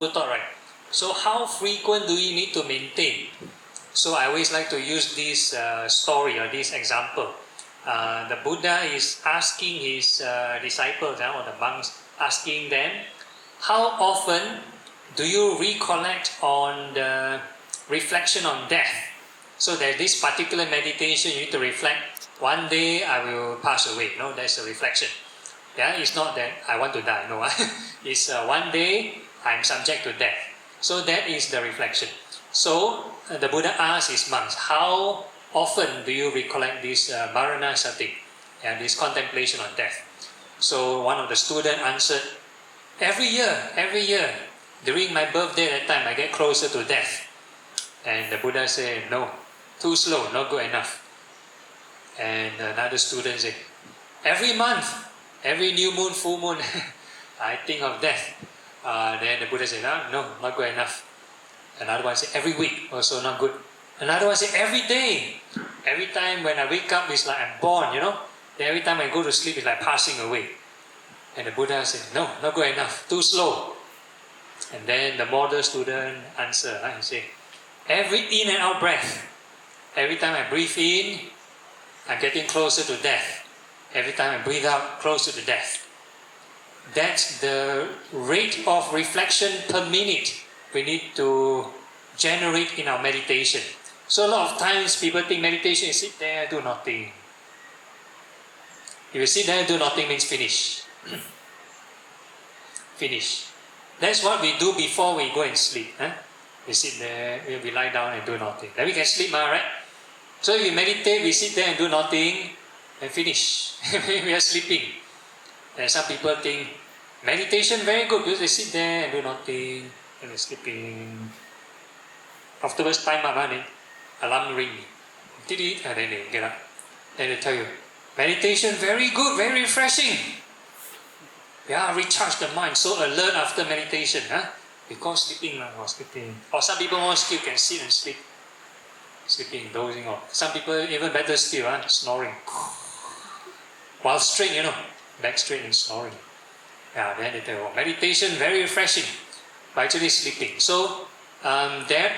thought, right? So how frequent do we need to maintain? So I always like to use this story or this example. The Buddha is asking his disciples or the monks, asking them, how often do you recollect on the reflection on death? So there's this particular meditation you need to reflect. One day I will pass away. No, that's a reflection. Yeah, it's not that I want to die. No, it's one day I'm subject to death. So that is the reflection. So the Buddha asked his monks, how often do you recollect this Marana Sati, and this contemplation on death? So one of the students answered, every year, during my birthday that time I get closer to death. And the Buddha said, no, too slow, not good enough. And another student said, every month, every new moon, full moon, I think of death. Then the Buddha said, no, not good enough. Another one said, every week, also not good. Another one said, every day. Every time when I wake up, it's like I'm born, Then every time I go to sleep, it's like passing away. And the Buddha said, no, not good enough, too slow. And then the model student answered, he said, every in and out breath. Every time I breathe in, I'm getting closer to death. Every time I breathe out, closer to death. That's the rate of reflection per minute we need to generate in our meditation. So a lot of times people think meditation is sit there, do nothing. If you sit there, do nothing means finish. Finish. That's what we do before we go and sleep. We sit there, we lie down and do nothing. Then we can sleep, right? So if we meditate, we sit there and do nothing and finish. We are sleeping. And some people think meditation very good because they sit there and do nothing and they're sleeping. Afterwards, time up, then alarm ring. And then they get up. Then they tell you, meditation very good, very refreshing. Yeah, recharge the mind, so alert after meditation. Because sleeping. Or some people more still can sit and sleep. Sleeping, dozing off. Some people even better still, snoring. While straight, back straight and snoring. Yeah, then they tell you, meditation very refreshing, but actually sleeping. So there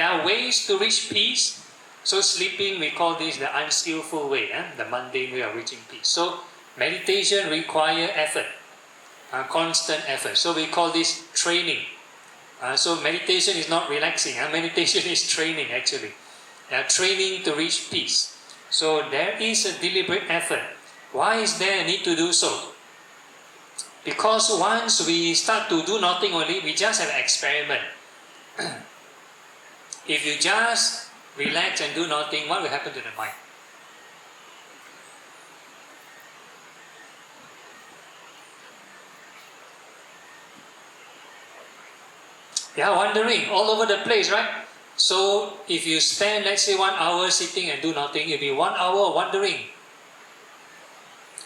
are ways to reach peace. So sleeping, we call this the unskillful way, the mundane way of reaching peace. So meditation requires effort, constant effort. So we call this training. So meditation is not relaxing. Meditation is training actually. Training to reach peace. So there is a deliberate effort. Why is there a need to do so? Because once we start to do nothing only, we just have an experiment. If you just relax and do nothing, what will happen to the mind? Yeah, wandering all over the place, right? So if you spend, let's say, 1 hour sitting and do nothing, it'll be 1 hour wandering.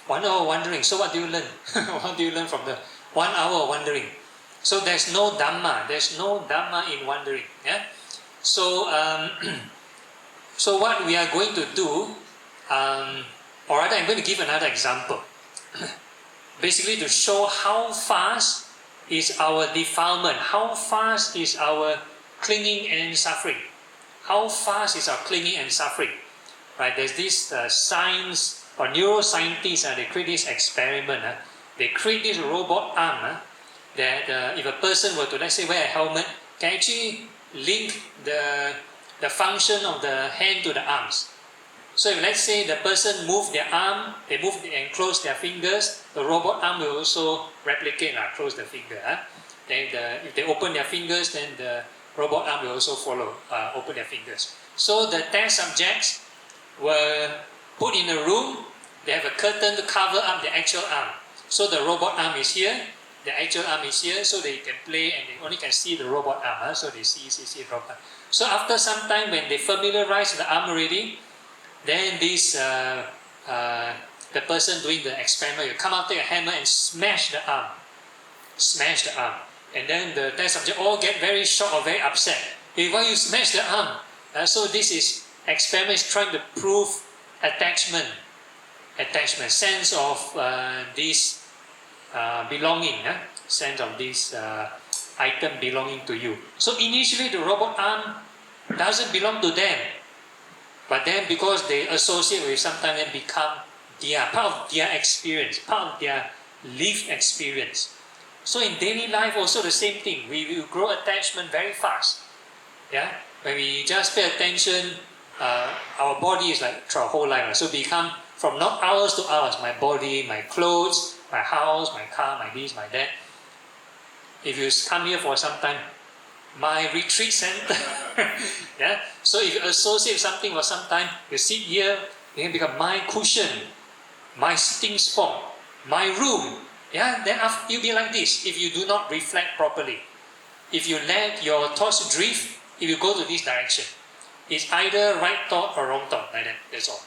1 hour wandering. So what do you learn? What do you learn from the 1 hour wandering? So there's no Dhamma. There's no Dhamma in wandering. Yeah. So so what we are going to do, or rather, I'm going to give another example. Basically, to show how fast is our defilement, how fast is our clinging and suffering, how fast is our clinging and suffering. Right? There's this science or neuroscientists, they create this experiment. They create this robot arm that if a person were to, let's say, wear a helmet, can actually link the function of the hand to the arms. So if, let's say, the person move their arm, they move and close their fingers, the robot arm will also replicate, close the finger. Then if they open their fingers, then the robot arm will also follow, open their fingers. So the test subjects were put in a room, they have a curtain to cover up the actual arm. So the robot arm is here, the actual arm is here, so they can play and they only can see the robot arm. So they see the robot arm. So after some time, when they familiarize the arm already, then this the person doing the experiment will come out, take a hammer and smash the arm. Smash the arm. And then the test subject all get very shocked or very upset. Hey, why you smash the arm? So this is experiment is trying to prove attachment, sense of this belonging, sense of this item belonging to you. So initially the robot arm doesn't belong to them. But then because they associate with sometimes they become part of their experience, part of their lived experience. So in daily life also the same thing. We will grow attachment very fast. Yeah, when we just pay attention, our body is like throughout our whole life. So become from not hours to hours. My body, my clothes, my house, my car, my this, my that. If you come here for some time, my retreat center. Yeah. So if you associate something for some time, you sit here, it can become my cushion, my sitting spot, my room. Yeah. Then after, you'll be like this if you do not reflect properly. If you let your thoughts drift, if you go to this direction, it's either right thought or wrong thought. Like that. That's all.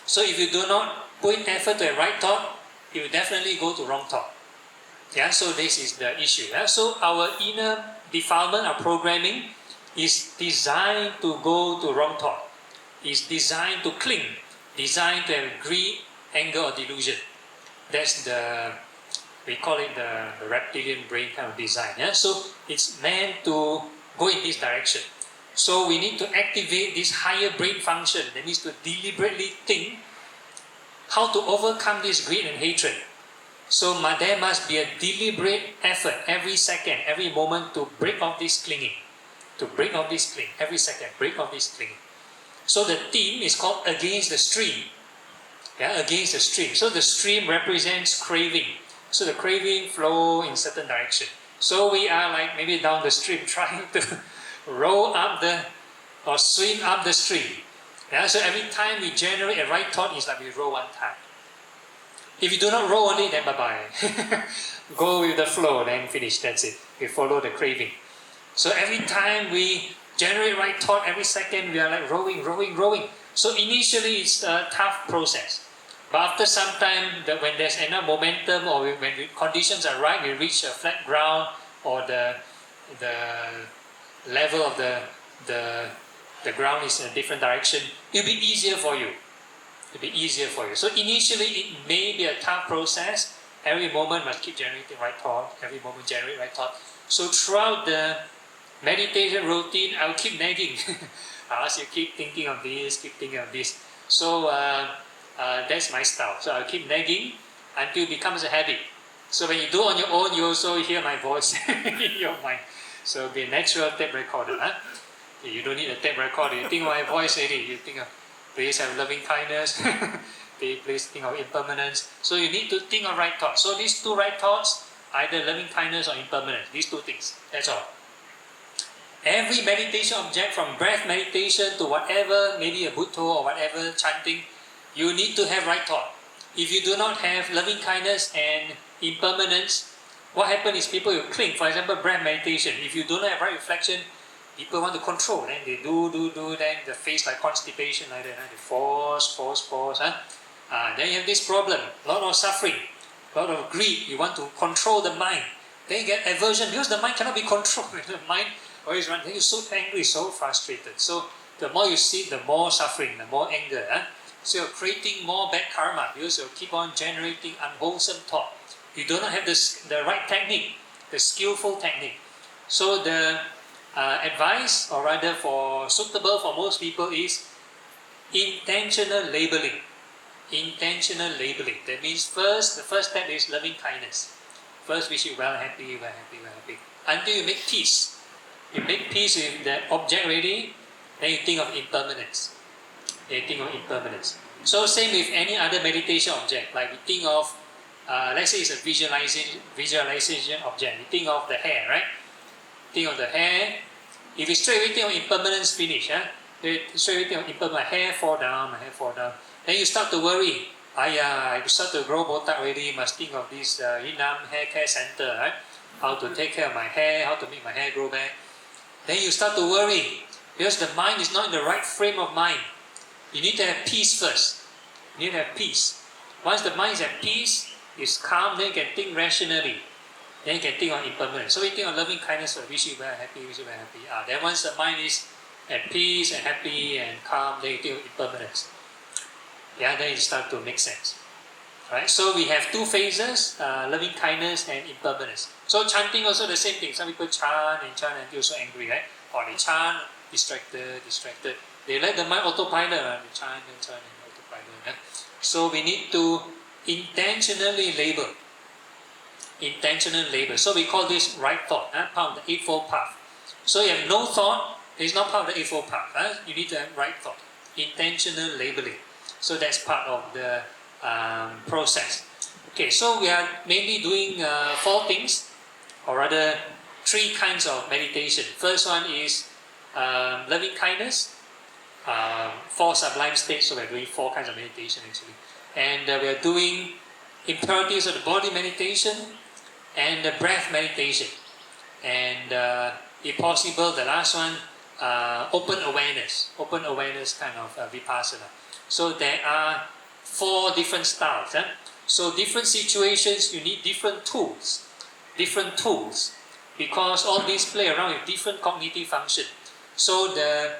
So if you do not put in effort to a right thought, you will definitely go to wrong thought. Yeah. So this is the issue. Yeah? So our inner defilement, our programming, is designed to go to wrong thought. Is designed to cling, designed to have greed, anger, or delusion. That's we call it the reptilian brain kind of design. Yeah? So it's meant to go in this direction. So we need to activate this higher brain function that needs to deliberately think how to overcome this greed and hatred. So there must be a deliberate effort every second, every moment to break off this clinging. To break off this clinging. Every second, break off this clinging. So the theme is called Against the Stream. Yeah, against the stream. So the stream represents craving. So the craving flow in certain direction. So we are like maybe down the stream trying to row up or swim up the stream. Yeah, so every time we generate a right thought, it's like we row one time. If you do not row only, then bye-bye. Go with the flow, then finish, that's it. We follow the craving. So every time we generate right thought, every second we are like rowing. So initially it's a tough process. But after some time, when there's enough momentum or when conditions are right, we reach a flat ground or the level of the ground is in a different direction, it'll be easier for you. So initially it may be a tough process. Every moment must keep generating right thought. Every moment generate right thought. So throughout the meditation routine, I'll keep nagging. I'll ask you keep thinking of this, keep thinking of this. So that's my style. So I'll keep nagging until it becomes a habit. So when you do on your own, you also hear my voice in your mind. So it'll be a natural tape recorder. Huh? You don't need a tape recorder. You think of my voice already. You think of, please have loving kindness. Please think of impermanence. So you need to think of right thoughts. So these two right thoughts, either loving kindness or impermanence. These two things. That's all. Every meditation object, from breath meditation to whatever, maybe a Buddha or whatever chanting, you need to have right thought. If you do not have loving kindness and impermanence, what happens is people will cling. For example, breath meditation. If you do not have right reflection, people want to control. Then they do. Then the face like constipation, like that. They force. Then you have this problem. A lot of suffering, a lot of greed. You want to control the mind. Then you get aversion because the mind cannot be controlled. The mind always runs. Then you're so angry, so frustrated. So the more you see, the more suffering, the more anger. So you're creating more bad karma because you keep on generating unwholesome thought. You do not have the right technique, the skillful technique. So the advice, or rather suitable for most people, is intentional labeling. Intentional labeling. That means the first step is loving kindness. First wish you well, happy. Until you make peace. You make peace with that object already, then you think of impermanence. So same with any other meditation object. Like we think of, let's say it's a visualization object. You think of the hair, right? Think of the hair. If you straight away think of impermanence, finish. Straight away think of impermanence, my hair fall down. Then you start to worry. I start to grow botak already, must think of this Yinam hair care center, right? How to take care of my hair, how to make my hair grow back. Then you start to worry because the mind is not in the right frame of mind. You need to have peace first. You need to have peace. Once the mind is at peace, it's calm, then you can think rationally. Then you can think of impermanence. So you think of loving kindness, wish you well, happy. Then once the mind is at peace and happy and calm, then you think of impermanence. Yeah, then it start to make sense. Right? So we have two phases, loving kindness and impermanence. So chanting also the same thing. Some people chant until so angry, right? Or they chant, distracted. They let the mind autopilot, they chant and autopilot. Right? So we need to intentionally labor. Intentional labor. So we call this right thought, part of the Eightfold Path. So you have no thought, it's not part of the Eightfold Path. You need to have right thought. Intentional labeling. So that's part of the process. Okay, so we are mainly doing four things, or rather three kinds of meditation. First one is loving kindness, four sublime states, so we're doing four kinds of meditation actually. And we are doing impurities of the body meditation and the breath meditation. And if possible, the last one, open awareness kind of vipassana. So there are four different styles. So different situations, you need different tools, because all these play around with different cognitive function. So the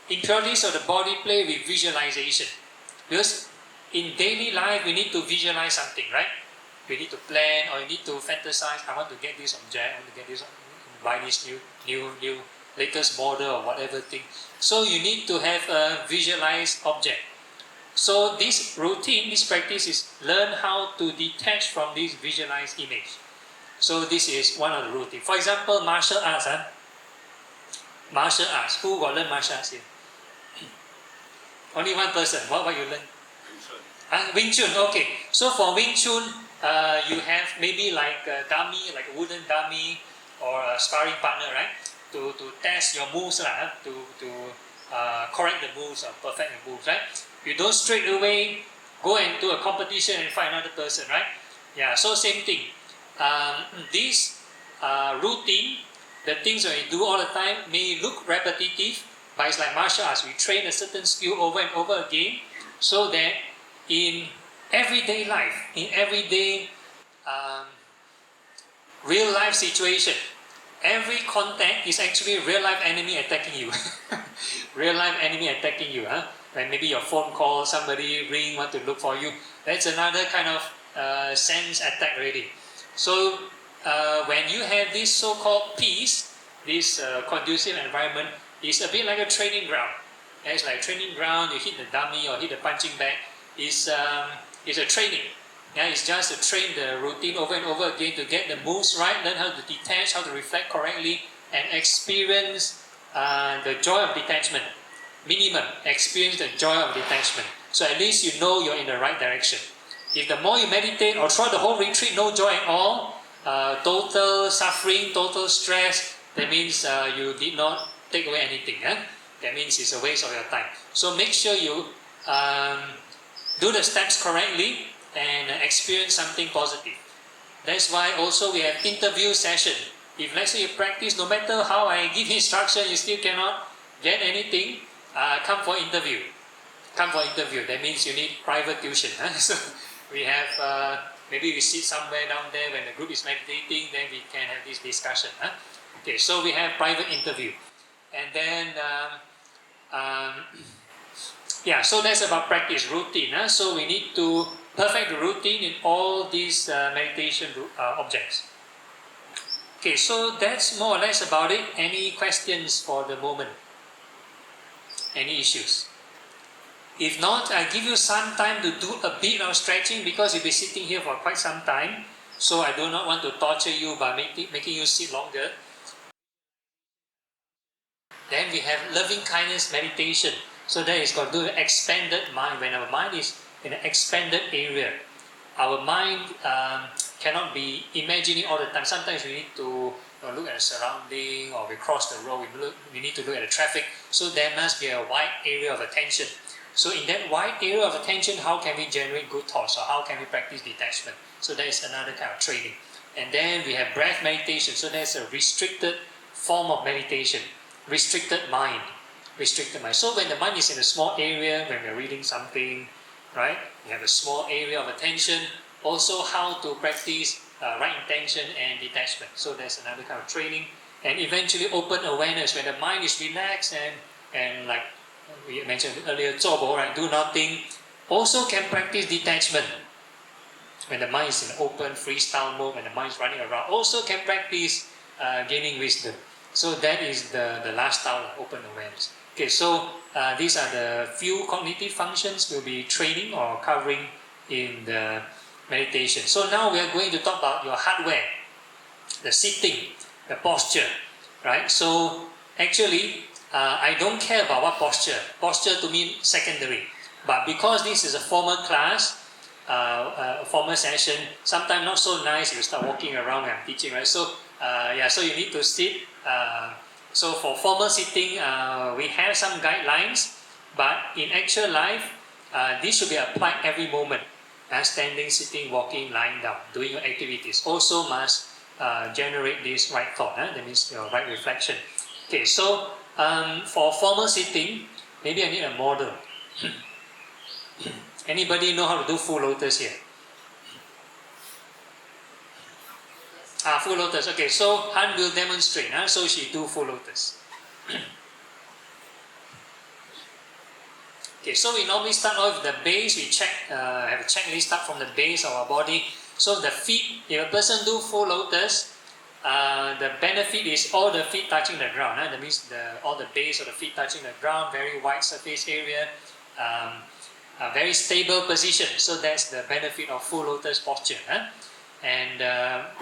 impurities of the body play with visualization, because in daily life we need to visualize something, right? We need to plan, or you need to fantasize. I want to get this object, I want to get this, buy this new latest model or whatever thing. So you need to have a visualized object. So this routine, this practice is learn how to detach from this visualized image. So this is one of the routine. For example, martial arts. Martial arts. Who got learn martial arts here? Only one person. What you learn? Wing Chun. Okay. So for Wing Chun, you have maybe like a dummy, like a wooden dummy, or a sparring partner, right? To test your moves, to correct the moves or perfect the moves, right? You don't straight away go into a competition and fight another person, right? Yeah, so same thing. This routine, the things that we do all the time may look repetitive, but it's like martial arts. We train a certain skill over and over again, so that in everyday life, in everyday real life situation, every contact is actually real life enemy attacking you. Real life enemy attacking you. When maybe your phone call, somebody ring, want to look for you. That's another kind of sense attack already. So when you have this so-called peace, this conducive environment, it's a bit like a training ground. It's like a training ground. You hit the dummy or hit the punching bag. It's a training. It's just to train the routine over and over again to get the moves right, learn how to detach, how to reflect correctly, and experience the joy of detachment. Minimum, experience the joy of detachment. So at least you know you're in the right direction. If the more you meditate, or throughout the whole retreat, no joy at all, total suffering, total stress, that means you did not take away anything. That means it's a waste of your time. So make sure you do the steps correctly and experience something positive. That's why also we have interview session. If let's say you practice, no matter how I give instruction, you still cannot get anything, come for interview. Come for interview. That means you need private tuition. So we have, maybe we sit somewhere down there when the group is meditating, then we can have this discussion. Okay, so we have private interview. And then, yeah, so that's about practice, routine. So we need to perfect the routine in all these meditation objects. Okay, so that's more or less about it. Any questions for the moment? Any issues? If not, I'll give you some time to do a bit of stretching, because you'll be sitting here for quite some time. So I do not want to torture you by making you sit longer. Then we have loving kindness meditation. So that is called do expanded mind. When our mind is in an expanded area, our mind cannot be imagining all the time. Sometimes we need to look at the surrounding, or we cross the road, we need to look at the traffic. So there must be a wide area of attention. So in that wide area of attention, how can we generate good thoughts, or how can we practice detachment? So that is another kind of training. And then we have breath meditation. So that's a restricted form of meditation. Restricted mind. So when the mind is in a small area, when we're reading something, right? We have a small area of attention. Also how to practice right intention and detachment. So that's another kind of training. And eventually open awareness, when the mind is relaxed and like we mentioned earlier, zobo, right? Do nothing. Also can practice detachment. when the mind is in open freestyle mode, when the mind is running around, also can practice gaining wisdom. So that is the last style, open awareness. Okay, so these are the few cognitive functions we'll be training or covering in the meditation. So now we are going to talk about your hardware, the sitting, the posture, right? So actually, I don't care about what posture. Posture to me secondary. But because this is a formal class, a formal session, sometimes not so nice. You start walking around when I'm teaching, right? So so you need to sit. So for formal sitting, we have some guidelines, but in actual life, this should be applied every moment. Standing, sitting, walking, lying down, doing your activities also must generate this right thought. That means your right reflection. Okay, so for formal sitting, maybe I need a model. Anybody know how to do full lotus here? Full lotus. Okay, so Han will demonstrate. So she do full lotus. Okay, so we normally start off with the base. We check, have a checklist, start from the base of our body. So the feet, if a person do full lotus, the benefit is all the feet touching the ground. That means all the base of the feet touching the ground, very wide surface area, a very stable position. So that's the benefit of full lotus posture. And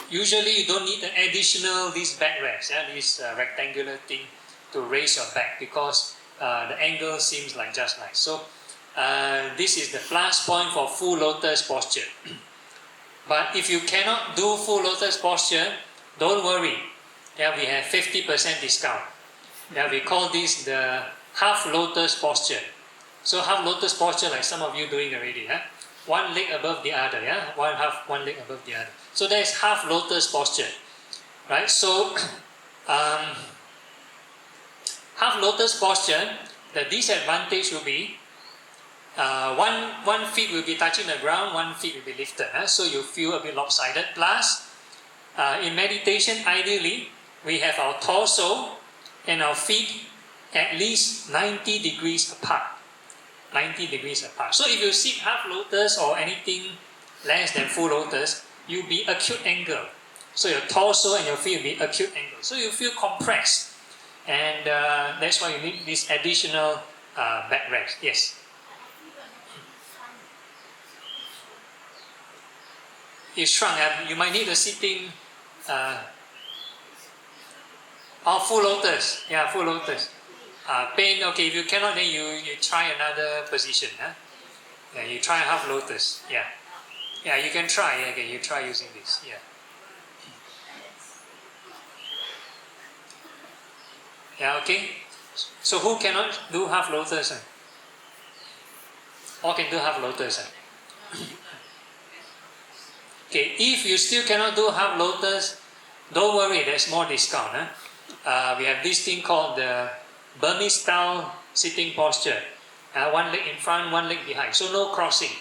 usually you don't need an additional this backrest, this rectangular thing to raise your back, because the angle seems like just nice. So this is the plus point for full lotus posture. But if you cannot do full lotus posture, don't worry. We have 50% discount. We call this the half lotus posture. So half lotus posture, like some of you doing already. One leg above the other, one leg above the other. So that is half lotus posture, right? So half lotus posture, the disadvantage will be one feet will be touching the ground, one feet will be lifted. So you feel a bit lopsided. Plus, in meditation, ideally, we have our torso and our feet at least 90 degrees apart. 90 degrees apart. So if you sit half lotus or anything less than full lotus, you'll be acute angle. So your torso and your feet will be acute angle. So you feel compressed. And that's why you need this additional backrest. Yes? It's shrunk. You might need a sitting full lotus. Yeah, full lotus. Pain, okay, if you cannot, then you try another position. You try half lotus. Yeah, you can try. Okay, you try using this. Yeah, okay. So who cannot do half lotus? All can do half lotus. Okay, if you still cannot do half lotus, don't worry, there's more discount. We have this thing called the Burmese style sitting posture. One leg in front, one leg behind. So no crossing,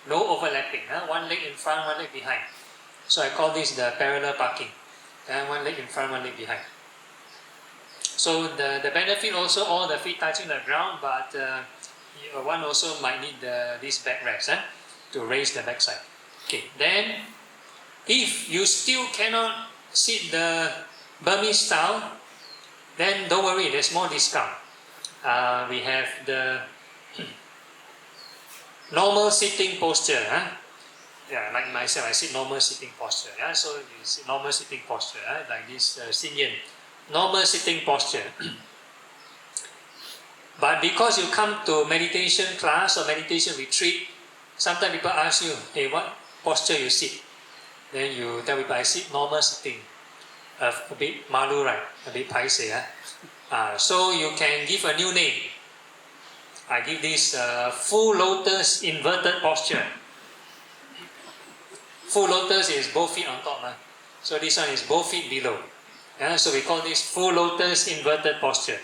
no overlapping. One leg in front, one leg behind. So I call this the parallel parking. One leg in front, one leg behind. So the benefit also, all the feet touching the ground, but one also might need this backrest to raise the backside. Okay, then if you still cannot sit the Burmese style, then don't worry, there's more discount. We have the normal sitting posture. Like myself, I sit normal sitting posture. So you sit normal sitting posture, like this Xinyan. Normal sitting posture. But because you come to meditation class or meditation retreat, sometimes people ask you, hey, what posture you sit? Then you tell people, I sit normal sitting. A bit malu, right? A bit paise. So you can give a new name. I give this full lotus inverted posture. Full lotus is both feet on top. So this one is both feet below. So we call this full lotus inverted posture.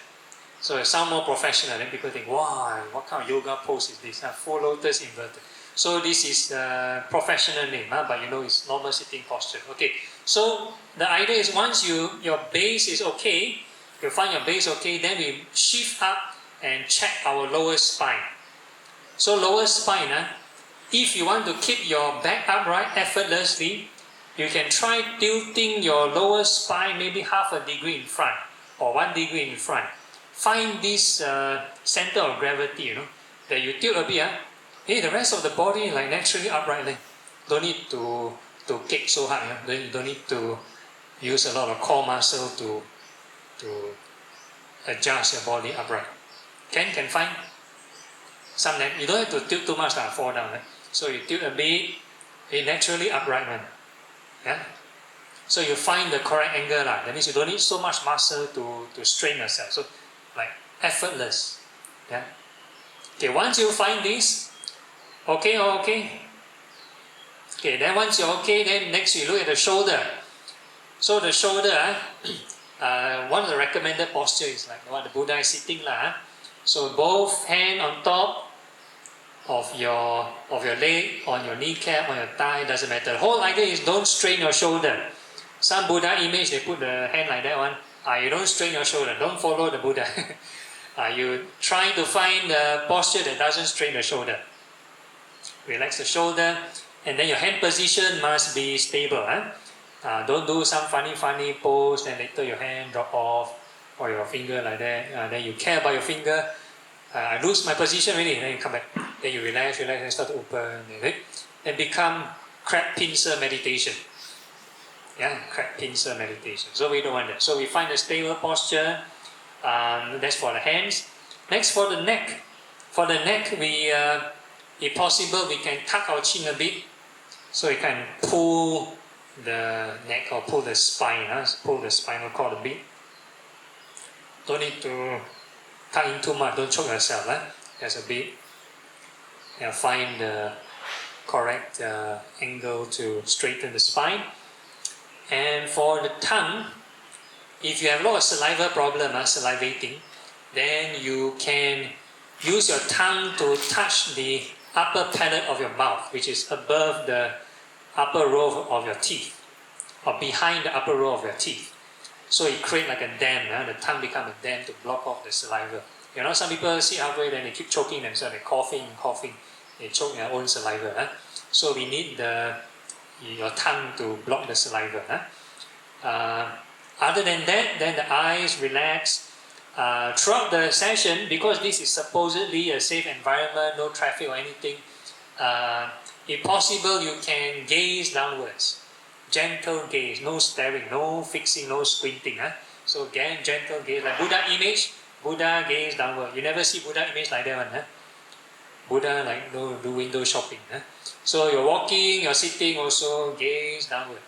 So it sounds more professional. Then people think, wow, what kind of yoga pose is this? Full lotus inverted. So this is the professional name, but you know it's normal sitting posture. Okay. So the idea is once your base is okay, you find your base okay, then we shift up and check our lower spine. So lower spine, If you want to keep your back upright effortlessly, you can try tilting your lower spine maybe half a degree in front or 1 degree in front. Find this center of gravity, that you tilt a bit. The rest of the body like naturally upright. Don't need to kick so hard. Don't need to use a lot of core muscle to adjust your body upright. Can find some. You don't have to tilt too much and fall down. So you tilt a bit, naturally upright one. Yeah. So you find the correct angle. That means you don't need so much muscle to strain yourself. So like effortless. Yeah. Okay, once you find this, okay. Okay, then once you're okay, then next you look at the shoulder. So the shoulder, one of the recommended posture is like what the Buddha is sitting. So both hand on top of your leg, on your kneecap, on your thigh, doesn't matter. The whole idea is don't strain your shoulder. Some Buddha image, they put the hand like that one. You don't strain your shoulder, don't follow the Buddha. You try to find the posture that doesn't strain the shoulder. Relax the shoulder, and then your hand position must be stable. Don't do some funny pose, then later your hand drop off, or your finger like that. Then you care about your finger. I lose my position already, then you come back. Then you relax, and start to open. And become crab pincer meditation. Yeah, crab pincer meditation. So we don't want that. So we find a stable posture. That's for the hands. Next, for the neck. For the neck, we, if possible, we can tuck our chin a bit. So you can pull the neck or pull the spine. Pull the spinal cord a bit. Don't need to tuck in too much. Don't choke yourself. Just a bit. Find the correct angle to straighten the spine. And for the tongue, if you have a lot of saliva problem, salivating, then you can use your tongue to touch the upper palate of your mouth, which is above the upper row of your teeth, or behind the upper row of your teeth. So it creates like a dam. The tongue becomes a dam to block off the saliva. Some people sit halfway, then they keep choking themselves, they're coughing. They choke their own saliva. So we need your tongue to block the saliva. Other than that, then the eyes relax. Throughout the session, because this is supposedly a safe environment, no traffic or anything, if possible, you can gaze downwards. Gentle gaze, no staring, no fixing, no squinting. So again, gentle gaze, like Buddha image, Buddha gaze downward. You never see Buddha image like that one. Buddha like no do window shopping. So you're walking, you're sitting, also gaze downward.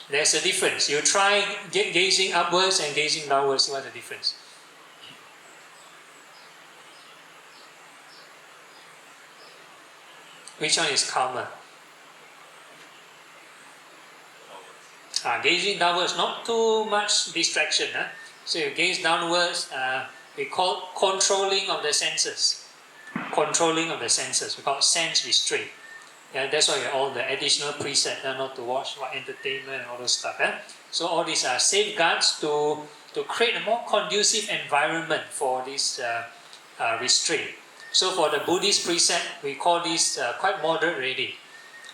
There's a difference. You try gazing upwards and gazing downwards. See what's the difference? Which one is calmer? Gazing downwards, not too much distraction. So you gaze downwards, we call controlling of the senses. Controlling of the senses, we call it sense restraint. That's why we have all the additional preset, not to watch what entertainment and all those stuff. So all these are safeguards to create a more conducive environment for this restraint. So for the Buddhist preset, we call this quite moderate already.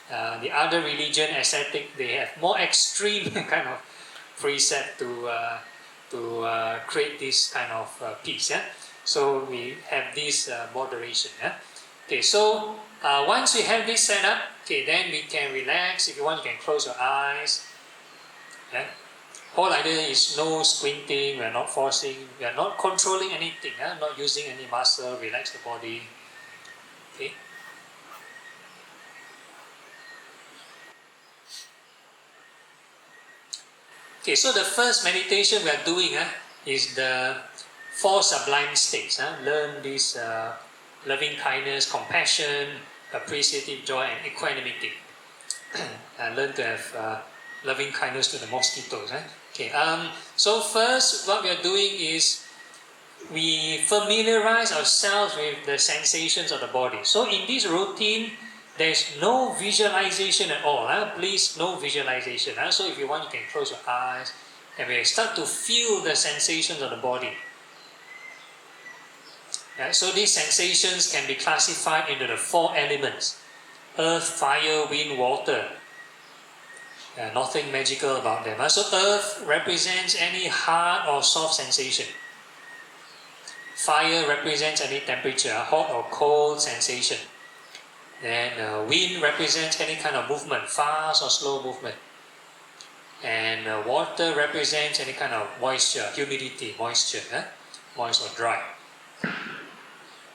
The other religion, ascetic, they have more extreme kind of preset to create this kind of peace. So we have this moderation. Okay, so once we have this set up, then we can relax. If you want, you can close your eyes. Whole idea is no squinting, we are not forcing, we are not controlling anything, not using any muscle, relax the body. Okay, so the first meditation we are doing is the 4 sublime states. Learn this loving kindness, compassion, appreciative joy, and equanimity. Learn to have loving kindness to the mosquitoes. So first, what we are doing is we familiarize ourselves with the sensations of the body. So in this routine, there's no visualization at all. Please, no visualization. So if you want, you can close your eyes and we start to feel the sensations of the body. So these sensations can be classified into the 4 elements. earth, fire, wind, water. Nothing magical about them. So earth represents any hard or soft sensation. Fire represents any temperature, hot or cold sensation. Then wind represents any kind of movement, fast or slow movement. And water represents any kind of moisture, humidity, moist or dry.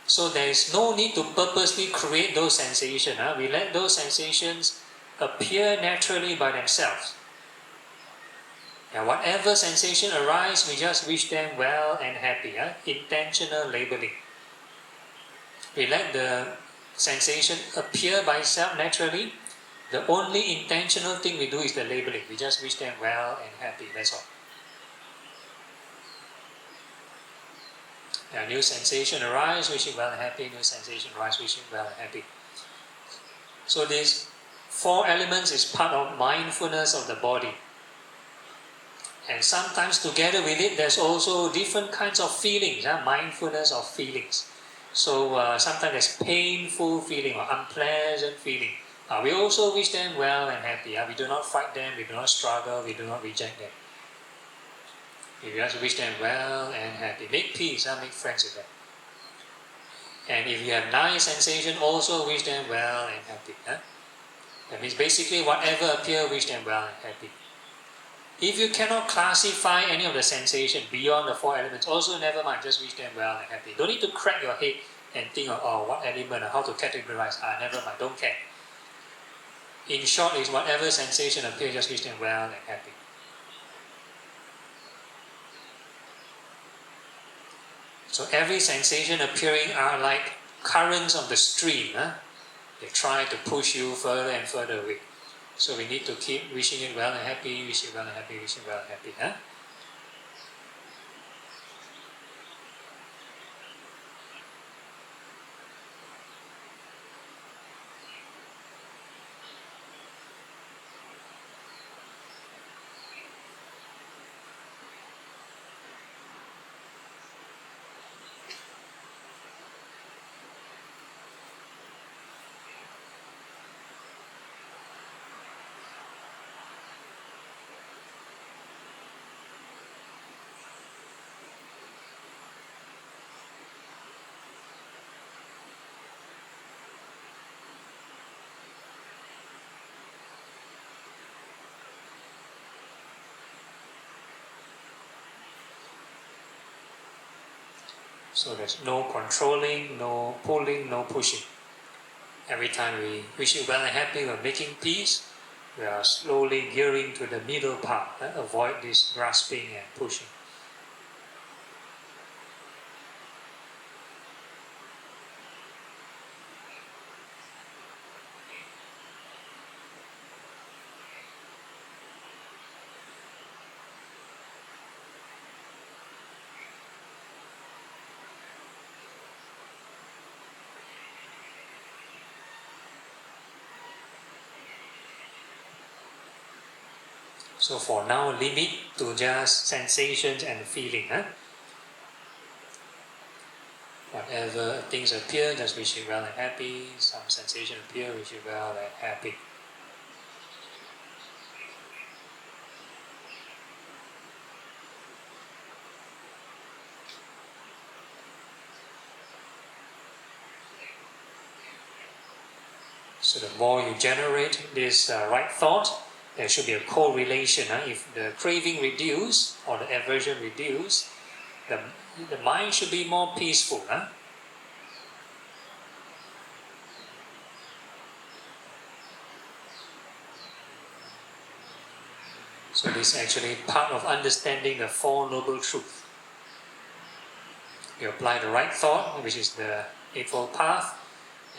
So there is no need to purposely create those sensations. We let those sensations appear naturally by themselves. And whatever sensation arises, we just wish them well and happy. Intentional labeling. We let the sensation appear by itself naturally. The only intentional thing we do is the labeling. We just wish them well and happy, that's all. A new sensation arises, wishing well and happy. New sensation arises, wishing well and happy. So these 4 elements is part of mindfulness of the body. And sometimes together with it, there's also different kinds of feelings, mindfulness of feelings. So sometimes there's painful feeling or unpleasant feeling. We also wish them well and happy. We do not fight them, we do not struggle, we do not reject them. We just wish them well and happy. Make peace, make friends with them. And if you have nice sensation, also wish them well and happy. That means basically whatever appears, wish them well and happy. If you cannot classify any of the sensation beyond the 4 elements, also never mind, just wish them well and happy. Don't need to crack your head and think of what element or how to categorize. Never mind, don't care. In short, is whatever sensation appears, just wish them well and happy. So every sensation appearing are like currents of the stream. They try to push you further and further away. So we need to keep wishing it well and happy, wish it well and happy, wish it well and happy. So there's no controlling, no pulling, no pushing. Every time we wish it well and happy, we're making peace, we are slowly gearing to the middle path. Avoid this grasping and pushing. So for now, limit to just sensations and feeling. Whatever things appear, just wish it well and happy. Some sensation appear, wish it well and happy. So the more you generate this right thought, there should be a correlation. If the craving reduce or the aversion reduce, the mind should be more peaceful. So this is actually part of understanding the 4 Noble Truths. You apply the right thought, which is the Eightfold Path,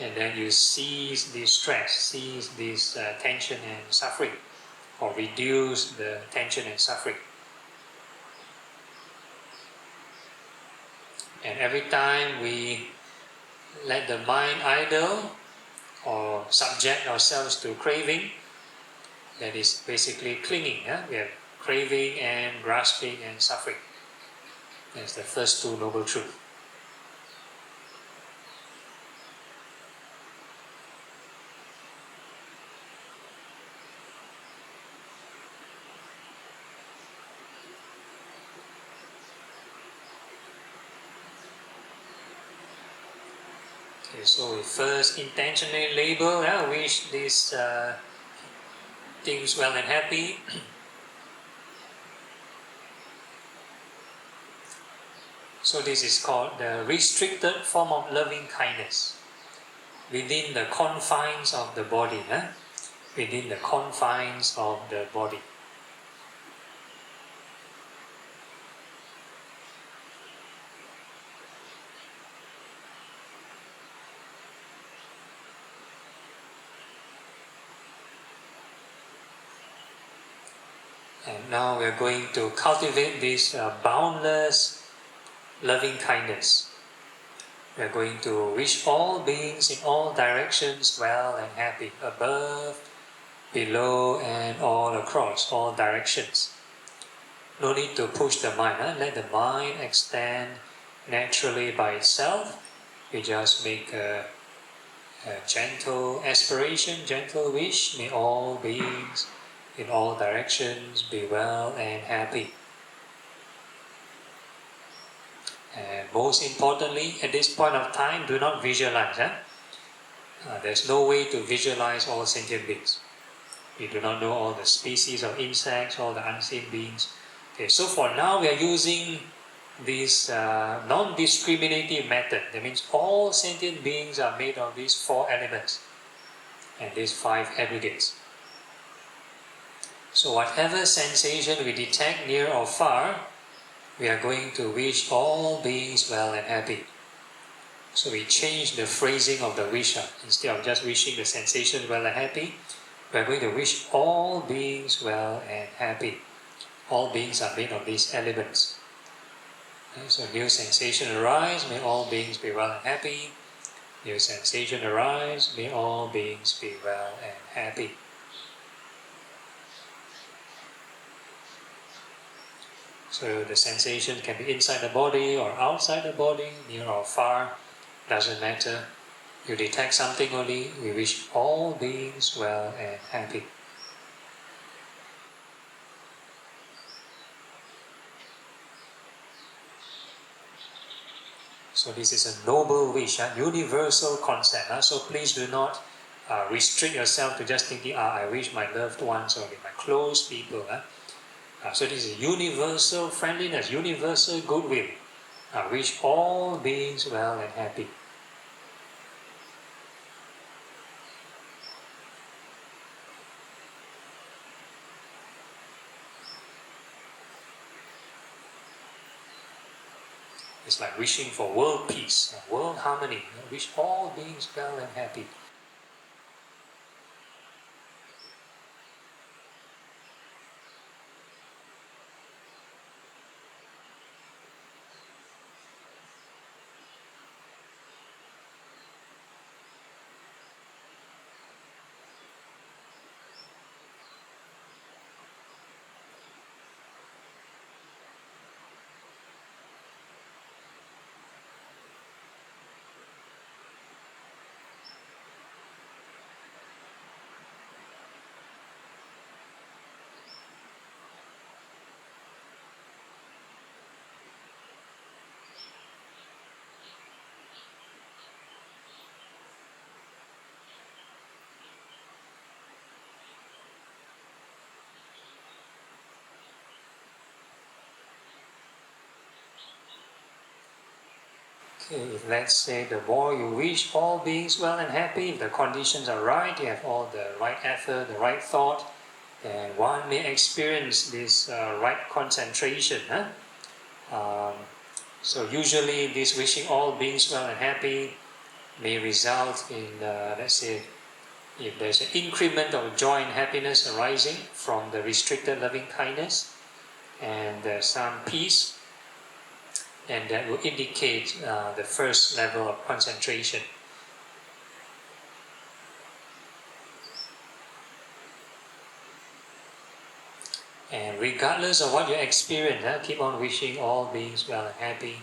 and then you cease this stress, cease this tension and suffering, or reduce the tension and suffering. And every time we let the mind idle or subject ourselves to craving, that is basically clinging. We have craving and grasping and suffering. That's the first 2 Noble Truths. Okay, so we first intentionally label, wish these things well and happy. So this is called the restricted form of loving kindness within the confines of the body. Within the confines of the body. And now we are going to cultivate this boundless loving kindness. We are going to wish all beings in all directions well and happy, above, below, and all across, all directions. No need to push the mind. Let the mind extend naturally by itself. We just make a gentle aspiration, gentle wish. May all beings in all directions be well and happy. And most importantly, at this point of time, do not visualize. There's no way to visualize all sentient beings. We do not know all the species of insects, all the unseen beings. Okay, so for now, we are using this non-discriminative method. That means all sentient beings are made of these 4 elements and these 5 aggregates. So whatever sensation we detect near or far, we are going to wish all beings well and happy. So we change the phrasing of the wish. Instead of just wishing the sensation well and happy, we are going to wish all beings well and happy. All beings are made of these elements. So new sensation arise, may all beings be well and happy. New sensation arise, may all beings be well and happy. So the sensation can be inside the body or outside the body, near or far, doesn't matter. You detect something only, we wish all beings well and happy. So this is a noble wish, universal concept. So please do not restrict yourself to just thinking, I wish my loved ones or my close people. So this is universal friendliness, universal goodwill. Wish all beings well and happy. It's like wishing for world peace, world harmony. Wish all beings well and happy. Okay, if let's say the more you wish all beings well and happy, if the conditions are right, you have all the right effort, the right thought, and one may experience this right concentration. So usually this wishing all beings well and happy may result in, let's say, if there's an increment of joy and happiness arising from the restricted loving kindness, and there's some peace, and that will indicate the first level of concentration. And regardless of what you experience, keep on wishing all beings well and happy.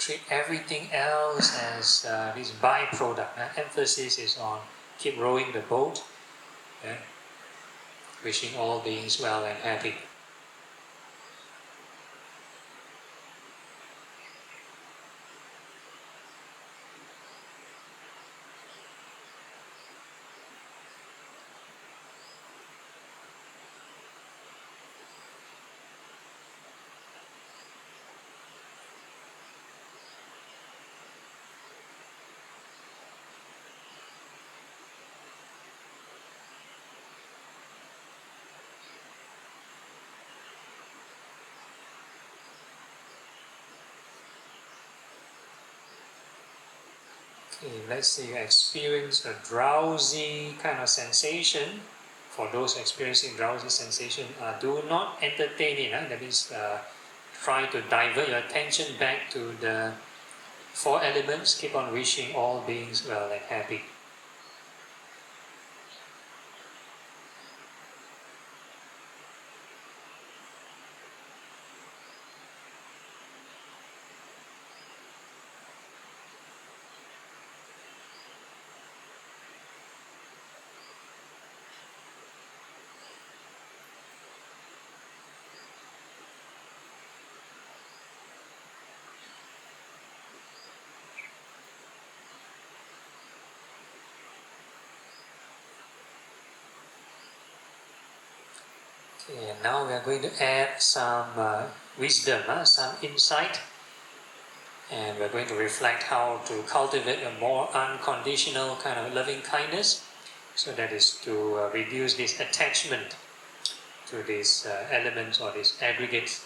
treat everything else as this byproduct. Emphasis is on keep rowing the boat, wishing all beings well and happy. Okay, let's say you experience a drowsy kind of sensation. For those experiencing drowsy sensation, do not entertain it. That means try to divert your attention back to the four elements. Keep on wishing all beings well and happy. Okay, and now we are going to add some wisdom, some insight, and we're going to reflect how to cultivate a more unconditional kind of loving kindness. So that is to reduce this attachment to these elements or these aggregates.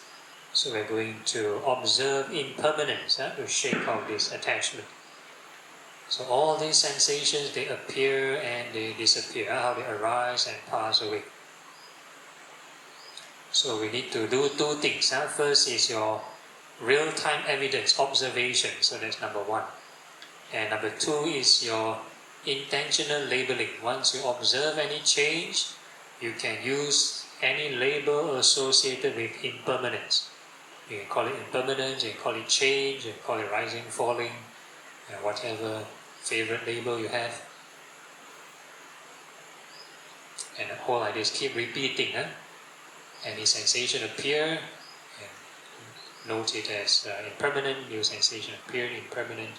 So we're going to observe impermanence to shake off this attachment. So all these sensations, they appear and they disappear, how they arise and pass away. So we need to do two things. First is your real-time evidence, observation. So that's number one. And number two is your intentional labeling. Once you observe any change, you can use any label associated with impermanence. You can call it impermanence, you can call it change, you can call it rising, falling, whatever favorite label you have. And the whole idea is keep repeating. Any sensation appear, and note it as impermanent, new sensation appeared, impermanent.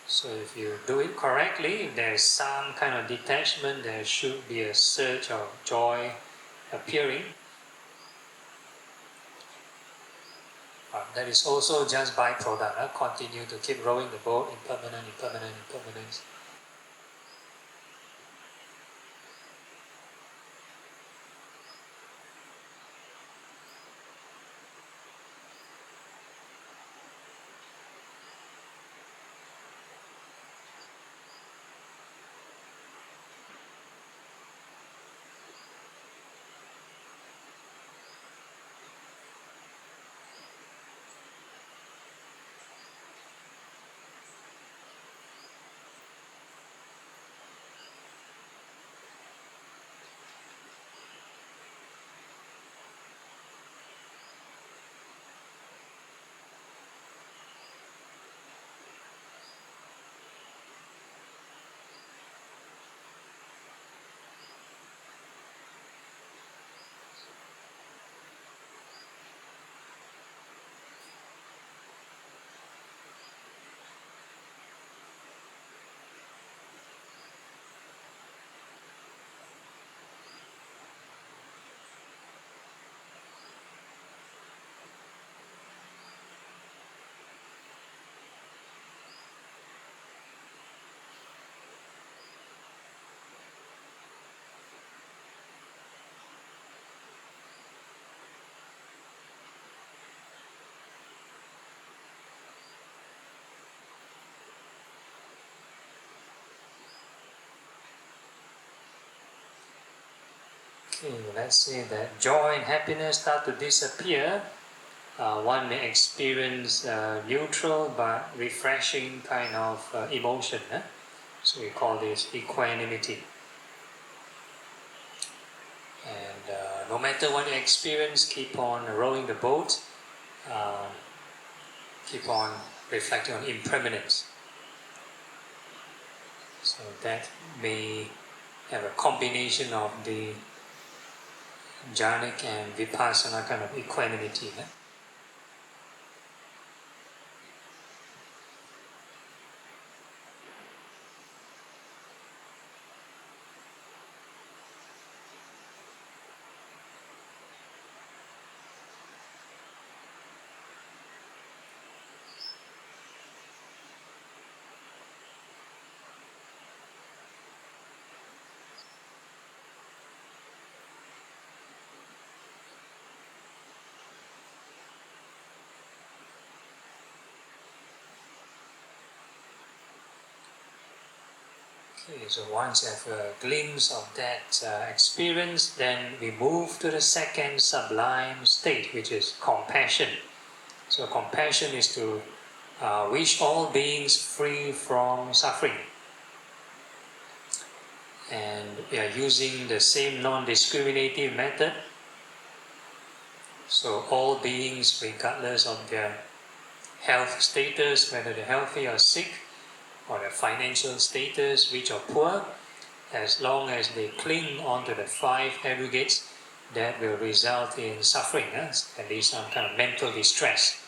So if you do it correctly, if there is some kind of detachment, there should be a surge of joy appearing. But that is also just byproduct. Continue to keep rowing the boat, impermanent, impermanent, impermanence. Okay, let's say that joy and happiness start to disappear. One may experience neutral but refreshing kind of emotion. So we call this equanimity. And no matter what you experience, keep on rowing the boat, keep on reflecting on impermanence. So that may have a combination of the jhanic and vipassana kind of equanimity. Okay, so once you have a glimpse of that experience, then we move to the second sublime state, which is compassion. So compassion is to wish all beings free from suffering. And we are using the same non-discriminative method. So all beings, regardless of their health status, whether they're healthy or sick, or their financial status, rich or poor, as long as they cling onto the five aggregates, that will result in suffering, at least some kind of mental distress.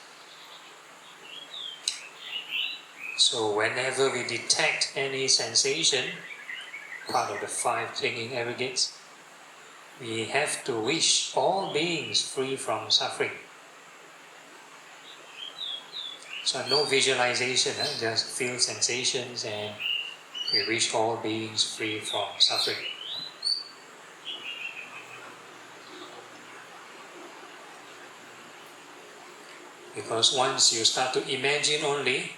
So whenever we detect any sensation, part of the five clinging aggregates, we have to wish all beings free from suffering. So no visualization, just feel sensations and we wish all beings free from suffering. Because once you start to imagine only,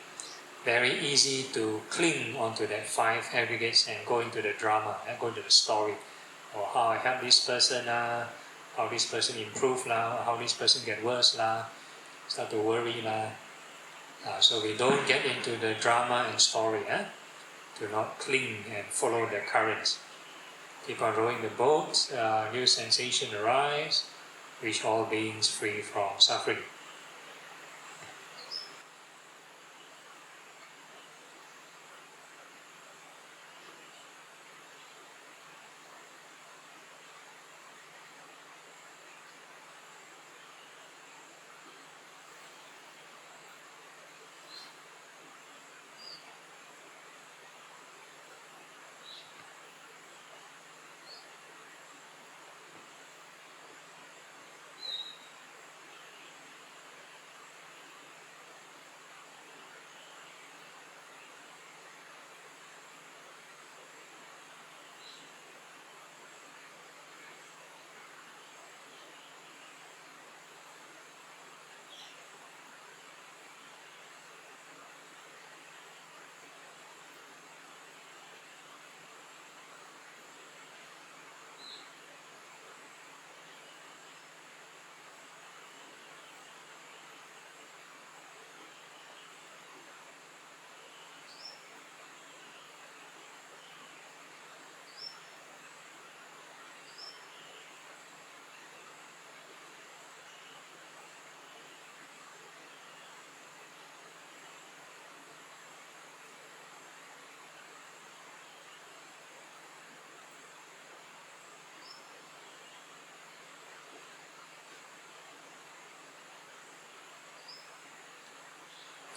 very easy to cling onto that five aggregates and go into the drama, go into the story. Or how I help this person, how this person improve, how this person get worse, start to worry. So we don't get into the drama and story. Do not cling and follow the currents. Keep on rowing the boat, new sensation arise, wish all beings free from suffering.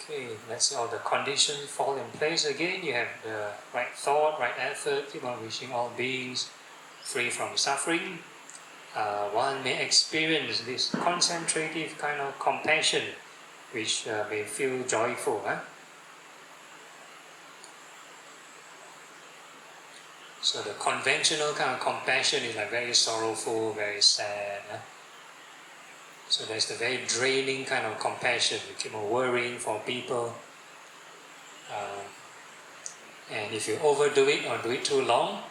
Okay, let's see all the conditions fall in place again. You have the right thought, right effort, keep on wishing all beings free from suffering. One may experience this concentrative kind of compassion, which may feel joyful. So the conventional kind of compassion is like very sorrowful, very sad. So there's the very draining kind of compassion. You keep on worrying for people. And if you overdo it or do it too long,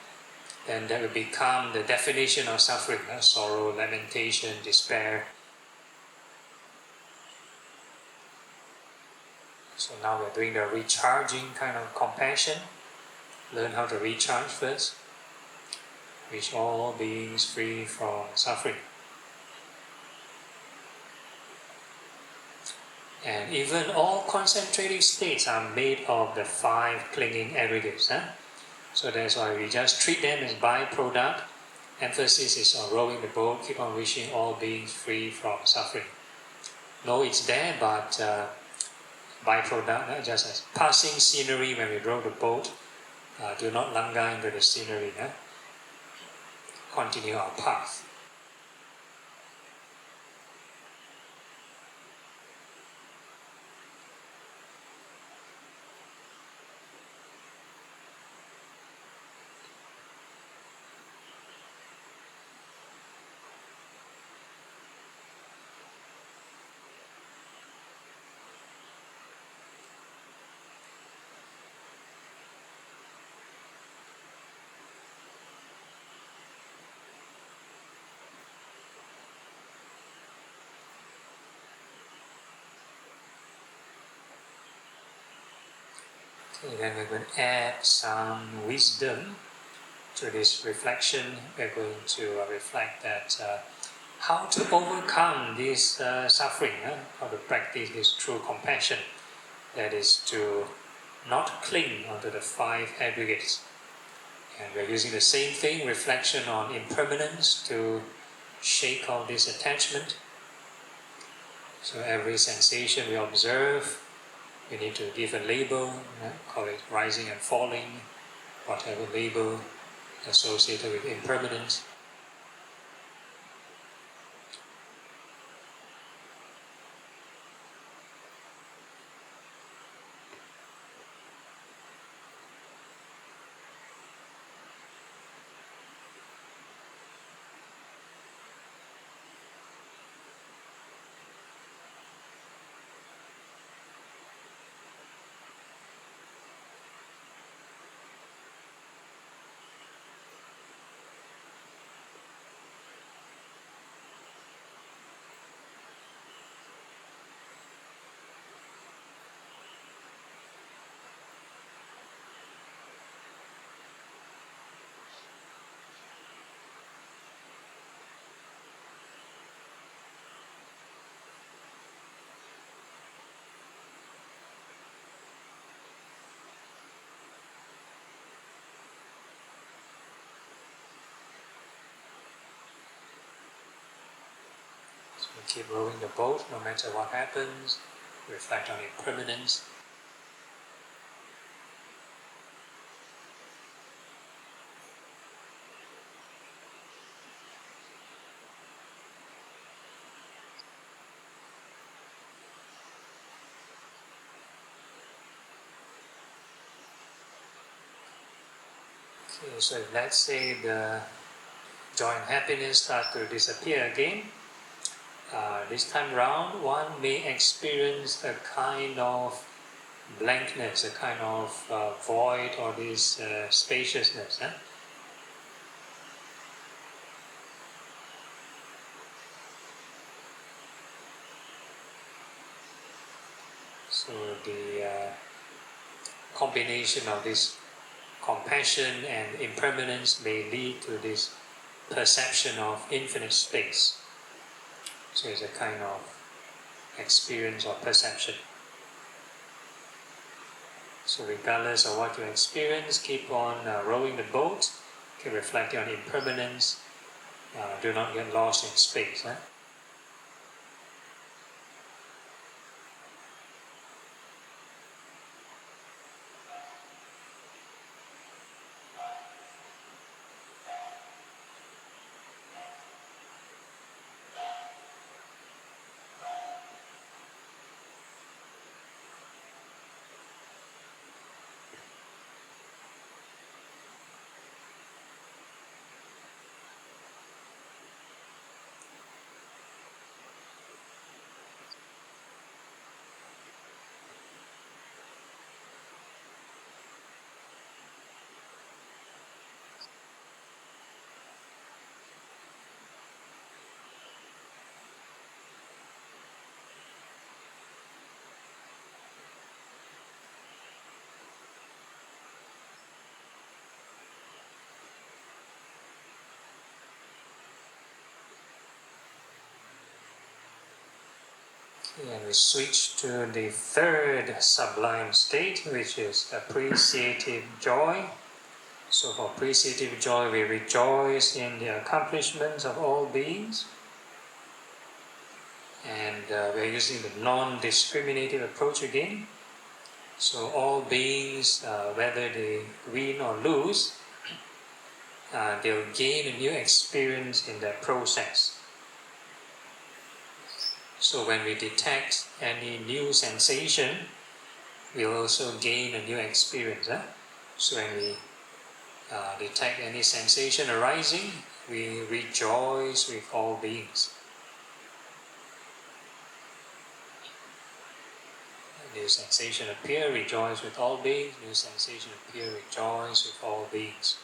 then that will become the definition of suffering, sorrow, lamentation, despair. So now we're doing the recharging kind of compassion. Learn how to recharge first. Wish all beings free from suffering. And even all concentrative states are made of the 5 clinging aggregates. So that's why we just treat them as byproduct. Emphasis is on rowing the boat, keep on wishing all beings free from suffering. No, it's there, but byproduct, just as passing scenery when we row the boat. Do not langgar into the scenery. Continue our path. Okay, then we're going to add some wisdom to this reflection. We're going to reflect that how to overcome this suffering, how to practice this true compassion. That is to not cling onto the 5 aggregates. And we're using the same thing, reflection on impermanence, to shake off this attachment. So every sensation we observe, we need to give a label, call it rising and falling, whatever label associated with impermanence. So we keep rowing the boat, no matter what happens, reflect on impermanence. Okay, so let's say the joy and happiness start to disappear again. This time round, one may experience a kind of blankness, a kind of void, or this spaciousness. So the combination of this compassion and impermanence may lead to this perception of infinite space. So it's a kind of experience or perception. So regardless of what you experience, keep on rowing the boat, keep reflecting on impermanence, do not get lost in space. And we switch to the third sublime state, which is appreciative joy. So for appreciative joy, we rejoice in the accomplishments of all beings. And we're using the non-discriminative approach again. So all beings, whether they win or lose, they'll gain a new experience in that process. So when we detect any new sensation, we'll also gain a new experience. So when we detect any sensation arising, we rejoice with all beings. New sensation appear, rejoice with all beings. New sensation appear, rejoice with all beings.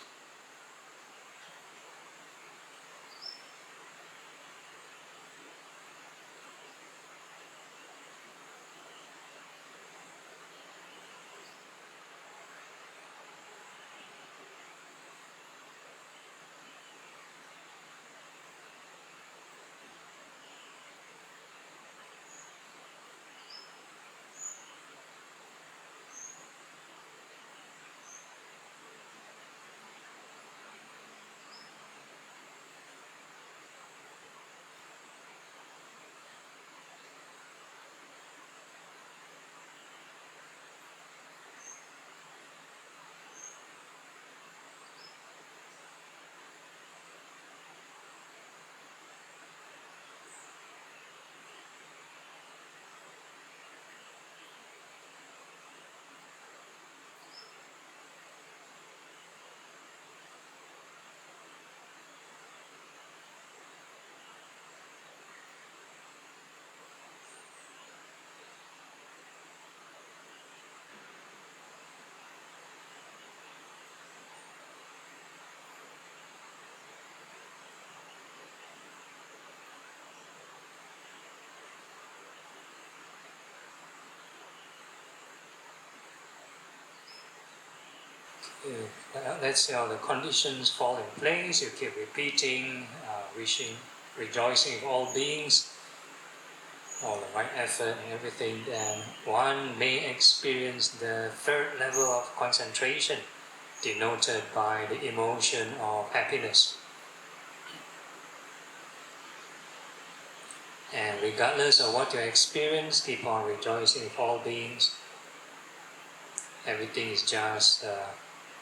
Let's say all the conditions fall in place, you keep repeating, wishing, rejoicing with all beings, all the right effort and everything, then one may experience the third level of concentration, denoted by the emotion of happiness. And regardless of what you experience, keep on rejoicing with all beings. Everything is just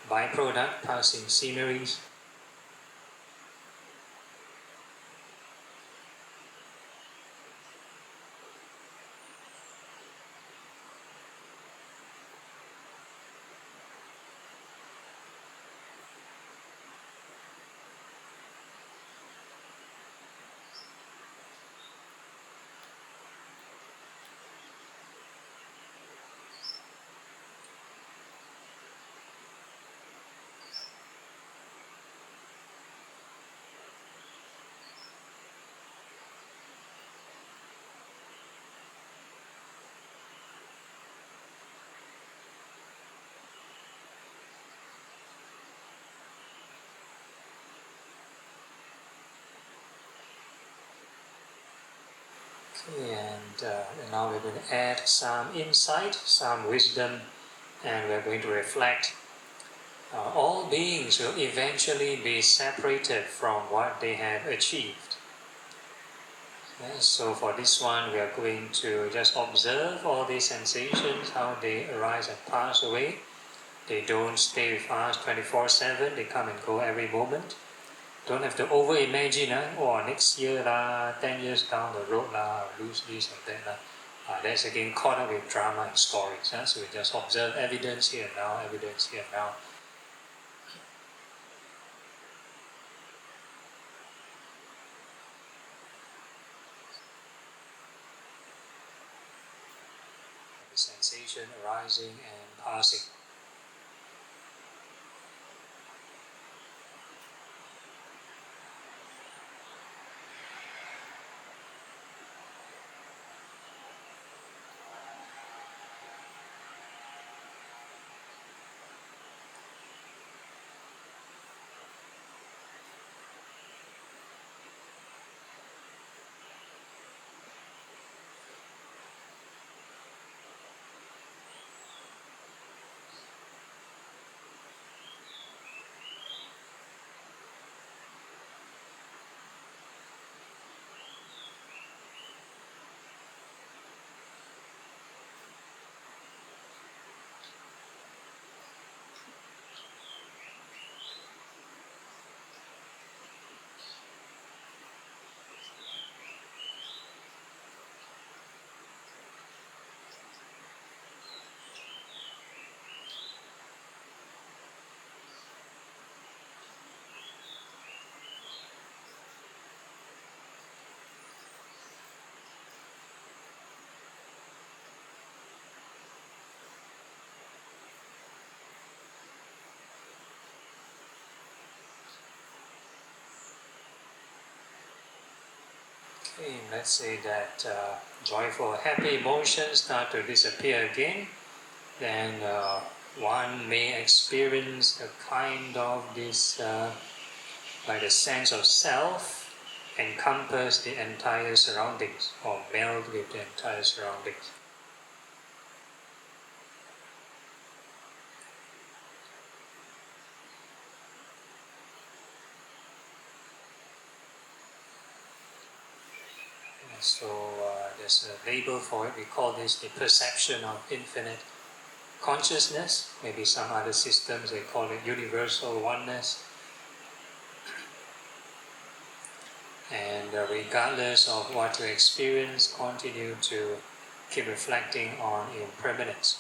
byproduct, passing sceneries. And now we're going to add some insight, some wisdom, and we're going to reflect. All beings will eventually be separated from what they have achieved. So for this one, we are going to just observe all these sensations, how they arise and pass away. They don't stay with us 24/7, they come and go every moment. Don't have to over-imagine, next year, 10 years down the road, lose this and that. That's again caught up with drama and stories. So we just observe evidence here and now, evidence here and now. The sensation arising and passing. Okay, let's say that joyful, happy emotions start to disappear again. Then one may experience a kind of this, like the sense of self encompass the entire surroundings or meld with the entire surroundings. So there's a label for it. We call this the perception of infinite consciousness. Maybe some other systems they call it universal oneness. And regardless of what you experience, continue to keep reflecting on impermanence.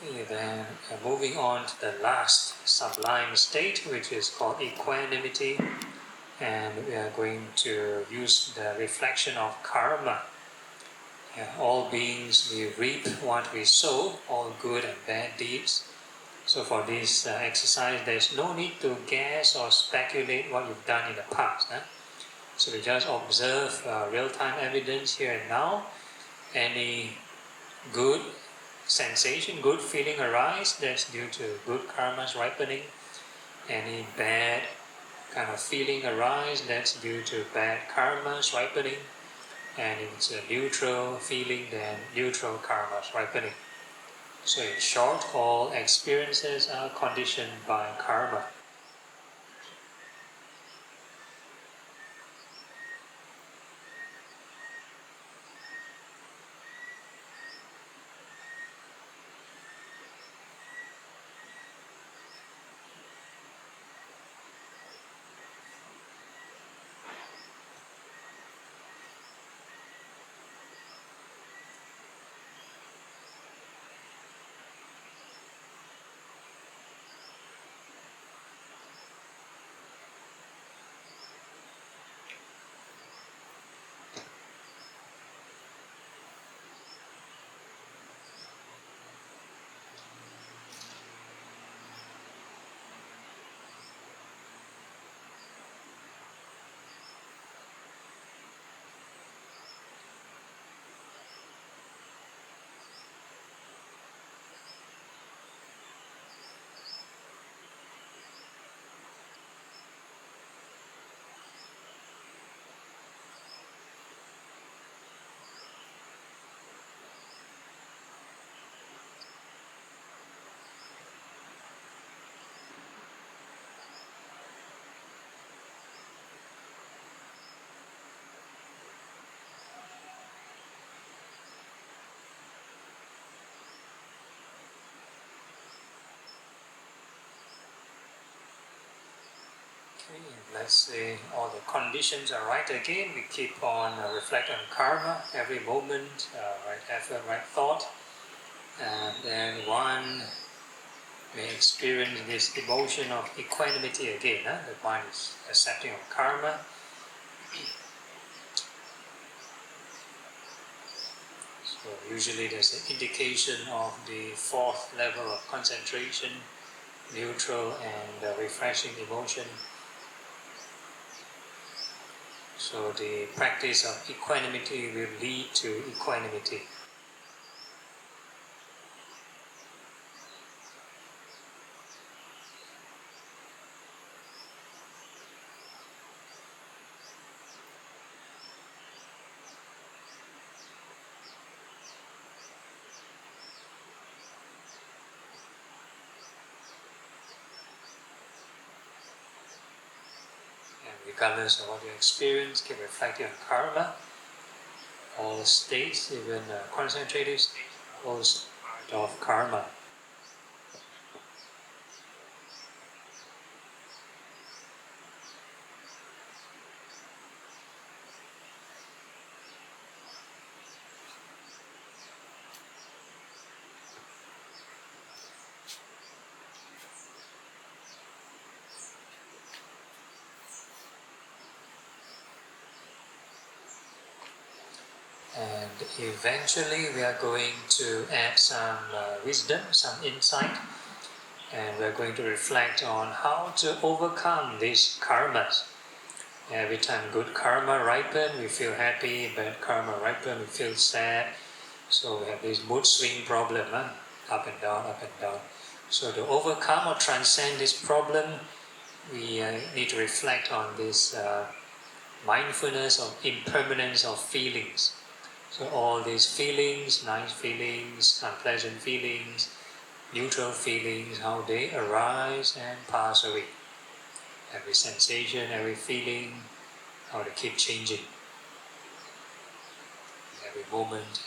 Okay, then moving on to the last sublime state, which is called equanimity, and we are going to use the reflection of karma. All beings, we reap what we sow, all good and bad deeds. So for this exercise, there's no need to guess or speculate what you've done in the past. So we just observe real-time evidence here and now. Any good sensation, good feeling arise, that's due to good karmas ripening. Any bad kind of feeling arise, that's due to bad karmas ripening. And if it's a neutral feeling, then neutral karmas ripening. So in short, all experiences are conditioned by karma. Okay, let's say all the conditions are right again. We keep on reflect on karma every moment, right effort, right thought. And then one may experience this emotion of equanimity again. The mind is accepting of karma. So usually there's an indication of the fourth level of concentration, neutral and refreshing emotion. So the practice of equanimity will lead to equanimity. And regardless of what you experience, keep reflecting on karma. all states, even concentrated states, are also part of karma. And eventually we are going to add some wisdom, some insight, and we're going to reflect on how to overcome these karmas. Every time good karma ripen, we feel happy, bad karma ripen, we feel sad. So we have this mood swing problem, up and down, up and down. So to overcome or transcend this problem, we need to reflect on this mindfulness of impermanence of feelings. So all these feelings, nice feelings, unpleasant feelings, neutral feelings, how they arise and pass away. Every sensation, every feeling, how they keep changing. Every moment,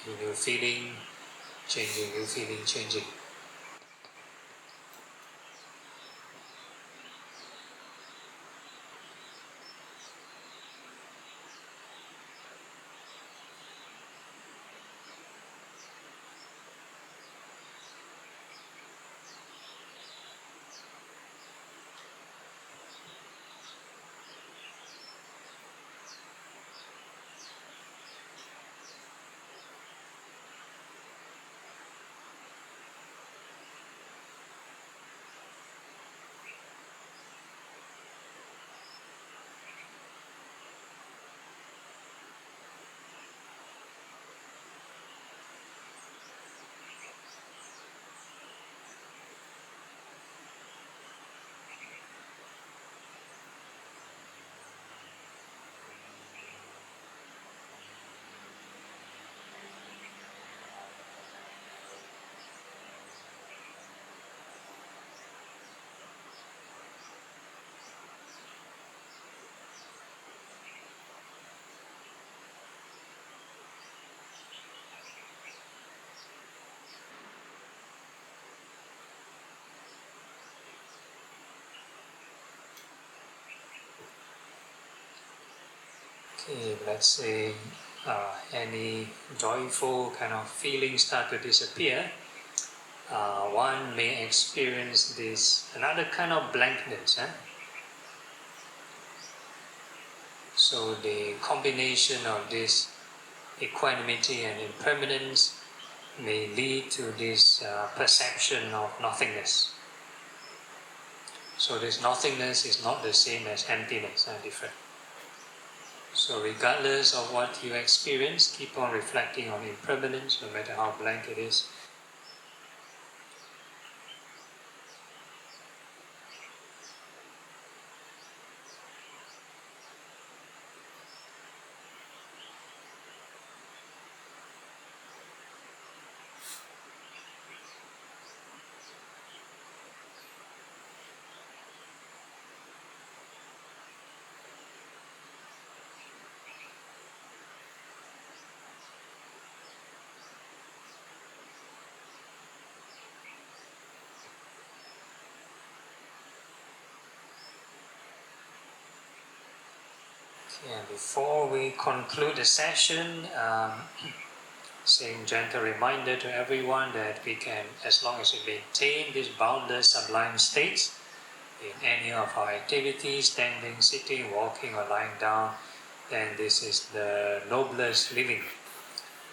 new feeling, changing, new feeling, changing. Okay, let's say any joyful kind of feelings start to disappear, one may experience this another kind of blankness. So the combination of this equanimity and impermanence may lead to this perception of nothingness. So this nothingness is not the same as emptiness, different. So regardless of what you experience, keep on reflecting on impermanence, no matter how blank it is. Yeah, before we conclude the session, saying gentle reminder to everyone that we can, as long as we maintain these boundless sublime states in any of our activities, standing, sitting, walking or lying down, then this is the noblest living.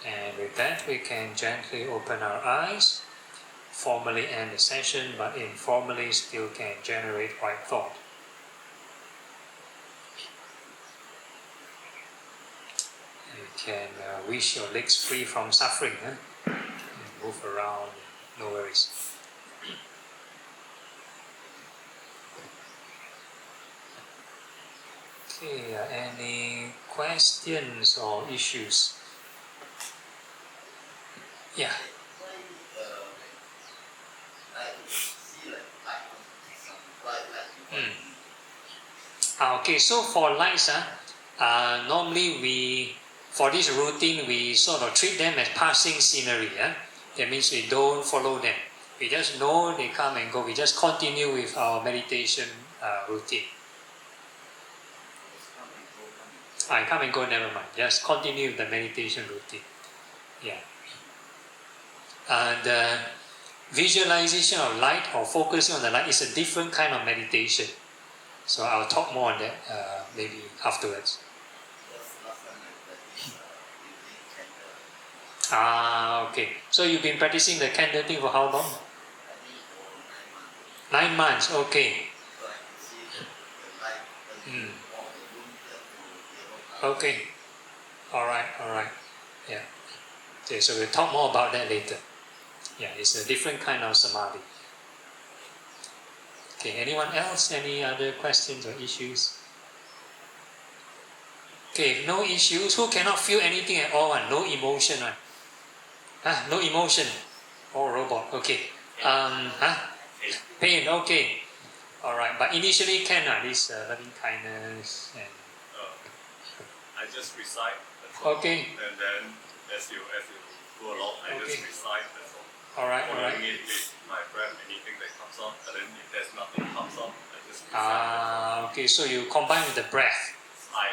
And with that we can gently open our eyes, formally end the session, but informally still can generate right thought. You can wish your legs free from suffering, and move around, no worries. Okay, any questions or issues? Yeah. Okay, so for lights, normally we for this routine, we sort of treat them as passing scenery. That means we don't follow them. We just know they come and go. We just continue with our meditation routine. I come and go, never mind. Just continue with the meditation routine. Yeah. The visualization of light or focusing on the light is a different kind of meditation. So I'll talk more on that maybe afterwards. Okay. So you've been practicing the candle thing for how long? 9 months. Okay. Okay. All right. Yeah. Okay, so we'll talk more about that later. Yeah, it's a different kind of samadhi. Okay, anyone else? Any other questions or issues? Okay, no issues. Who cannot feel anything at all? No emotion. No emotion. Oh, robot. Okay. Pain. Okay. All right. But initially can this loving kindness and. I just recite. Okay. And then as you go along, I just recite. That's all. All right. Following it with my breath, anything that comes up, and then if there's nothing comes up, I just recite. Okay. So you combine with the breath. I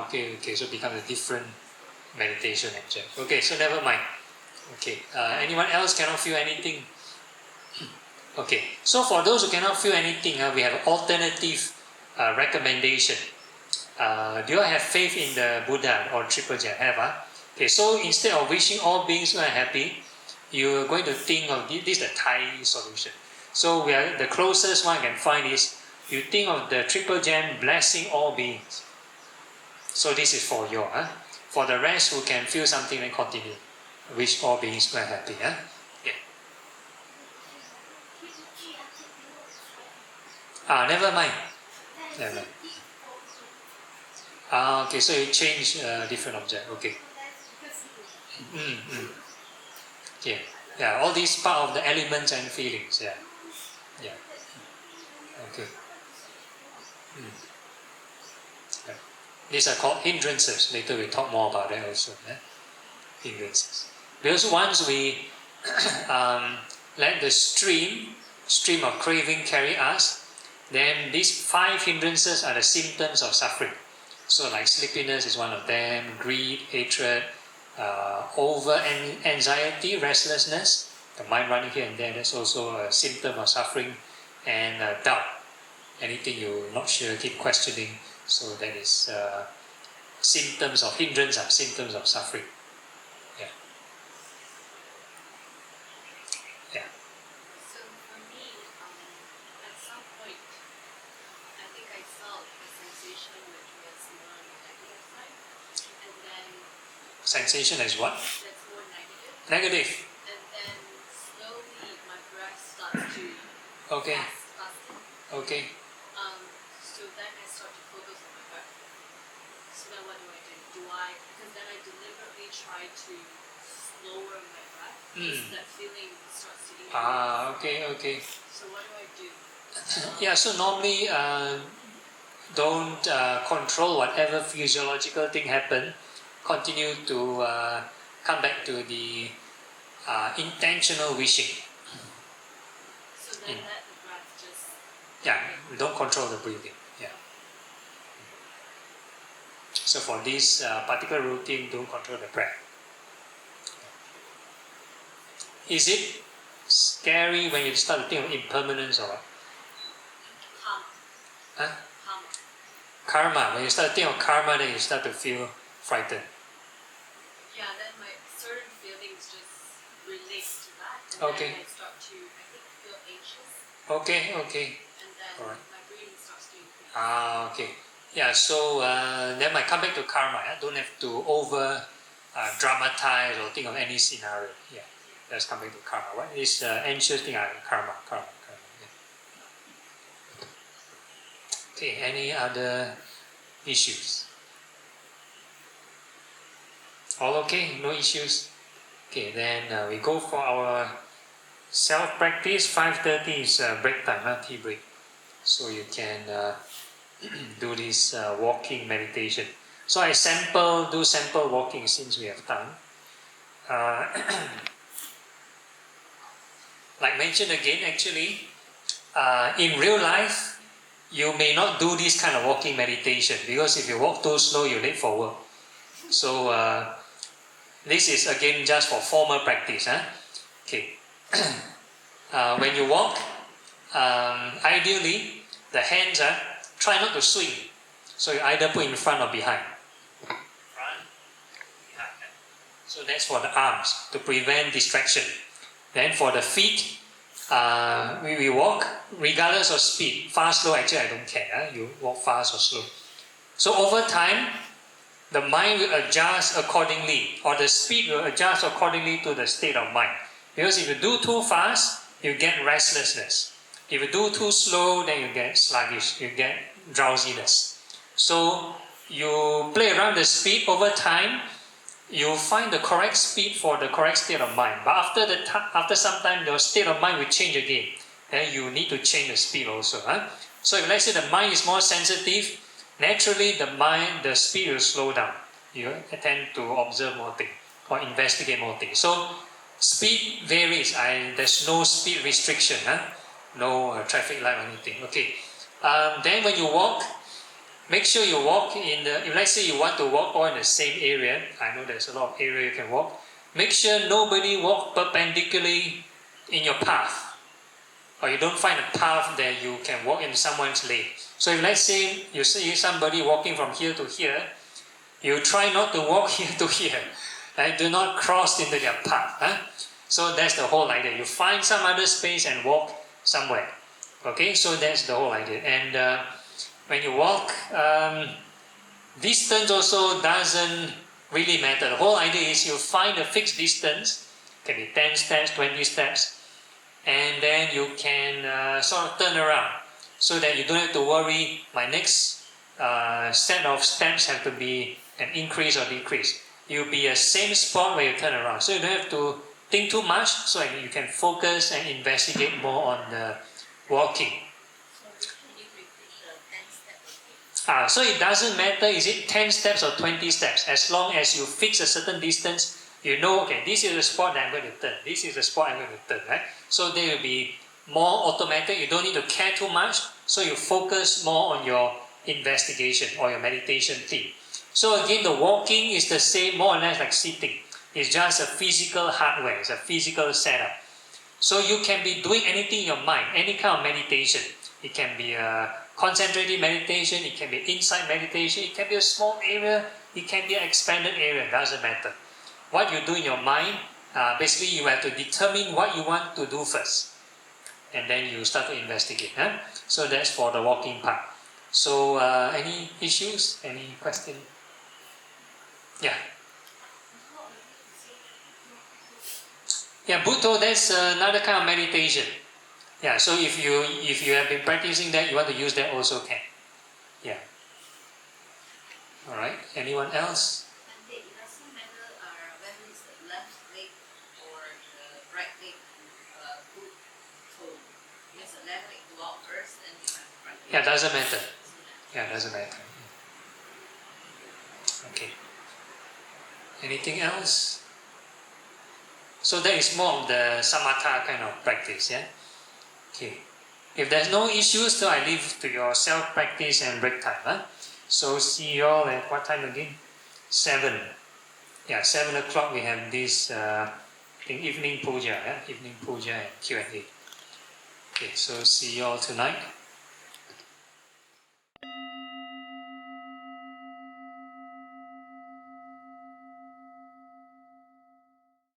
think Okay. So it becomes a different meditation actually. Okay. So never mind. Okay. Anyone else cannot feel anything? Okay. So for those who cannot feel anything, we have alternative recommendation. Do you have faith in the Buddha or Triple Gem? Have Okay, so instead of wishing all beings were happy, you're going to think of this is the Thai solution. So the closest one I can find is you think of the Triple Gem blessing all beings. So this is for you. For the rest who can feel something, then continue. Wish all beings were happy. Yeah. Never mind. Okay, so you change different object. Okay. Yeah, all these part of the elements and feelings. Yeah. Okay. Yeah. These are called hindrances. Later we talk more about that also. Hindrances. Because once we let the stream of craving carry us, then these 5 hindrances are the symptoms of suffering. So like sleepiness is one of them, greed, hatred, over anxiety, restlessness, the mind running here and there, that's also a symptom of suffering, and doubt. Anything you're not sure, keep questioning, so that is symptoms of hindrance, symptoms of suffering. So for me, at some point, I think I felt a sensation which was more on the negative side, and then Sensation as what? that's more negative. Negative. And then slowly my breath starts to Okay. fasten. Okay. So then I start to focus on my breath. So then what do? Because then I deliberately try to lower my breath. Because that feeling starts to increase. Okay. So what do I do? Yeah, so normally don't control whatever physiological thing happen. Continue to come back to the intentional wishing. So then let the breath just... Yeah, don't control the breathing. Yeah. So for this particular routine, don't control the breath. Is it scary when you start to think of impermanence or what? Karma. When you start to think of karma, then you start to feel frightened. Yeah, then my certain feelings just relate to that. And Okay. then I start to, I think, feel anxious. Okay. And then Alright. my breathing starts to increase. Okay. Yeah, so then I come back to karma. Don't have to over dramatize or think of any scenario. Yeah, let's come back to karma. What is anxious thing? Karma. Yeah. Okay, any other issues? All okay? No issues? Okay, then we go for our self-practice. 5:30 is break time, tea break. So you can do this walking meditation. So I do sample walking since we have time. Like mentioned again, actually, in real life, you may not do this kind of walking meditation because if you walk too slow, you're late for work. So this is again just for formal practice. Okay. When you walk, ideally, the hands try not to swing. So you either put in front or behind. Front, behind. So that's for the arms to prevent distraction. Then for the feet, we walk regardless of speed. Fast, slow, actually I don't care. You walk fast or slow. So over time, the mind will adjust accordingly, or the speed will adjust accordingly to the state of mind. Because if you do too fast, you get restlessness. If you do too slow, then you get sluggish, you get drowsiness. So you play around the speed over time, you find the correct speed for the correct state of mind. But after some time, your state of mind will change again. Then you need to change the speed also. So if let's say the mind is more sensitive, naturally the speed will slow down. You tend to observe more things or investigate more things. So speed varies. There's no speed restriction. No traffic light or anything. Okay. Then when you walk, make sure you walk if let's say you want to walk all in the same area, I know there's a lot of area you can walk, make sure nobody walk perpendicularly in your path. Or you don't find a path that you can walk in someone's lane. So if let's say you see somebody walking from here to here, you try not to walk here to here. Do not cross into their path. So that's the whole idea. You find some other space and walk somewhere. Okay, so that's the whole idea. And when you walk, distance also doesn't really matter. The whole idea is you find a fixed distance, can be 10 steps, 20 steps, and then you can sort of turn around so that you don't have to worry, my next set of steps have to be an increase or decrease. You'll be a same spot where you turn around. So you don't have to think too much, so you can focus and investigate more on the walking. So it doesn't matter, is it 10 steps or 20 steps, as long as you fix a certain distance, you know, okay, this is the spot that I'm going to turn, this is the spot I'm going to turn, right? So they will be more automatic, you don't need to care too much, so you focus more on your investigation or your meditation theme. So again, the walking is the same, more or less like sitting. It's just a physical hardware, it's a physical setup. So you can be doing anything in your mind, any kind of meditation. It can be a concentrated meditation, it can be insight meditation, it can be a small area, it can be an expanded area, doesn't matter. What you do in your mind, basically you have to determine what you want to do first. And then you start to investigate. So that's for the walking part. So any issues, any question? Yeah. Yeah, Bhutto, that's another kind of meditation. Yeah, so if you have been practicing that, you want to use that also can. Yeah. Alright, anyone else? And it doesn't matter whether it's the left leg or the right leg put toe. Because the left leg go out first and the right leg. Yeah, doesn't matter. Yeah, doesn't matter. Okay. Anything else? So that is more of the samatha kind of practice, yeah? Okay. If there's no issues, so I leave to your self-practice and break time. So see you all at what time again? 7. Yeah, 7 o'clock we have this evening puja, Evening puja and Q&A. Okay, so see you all tonight.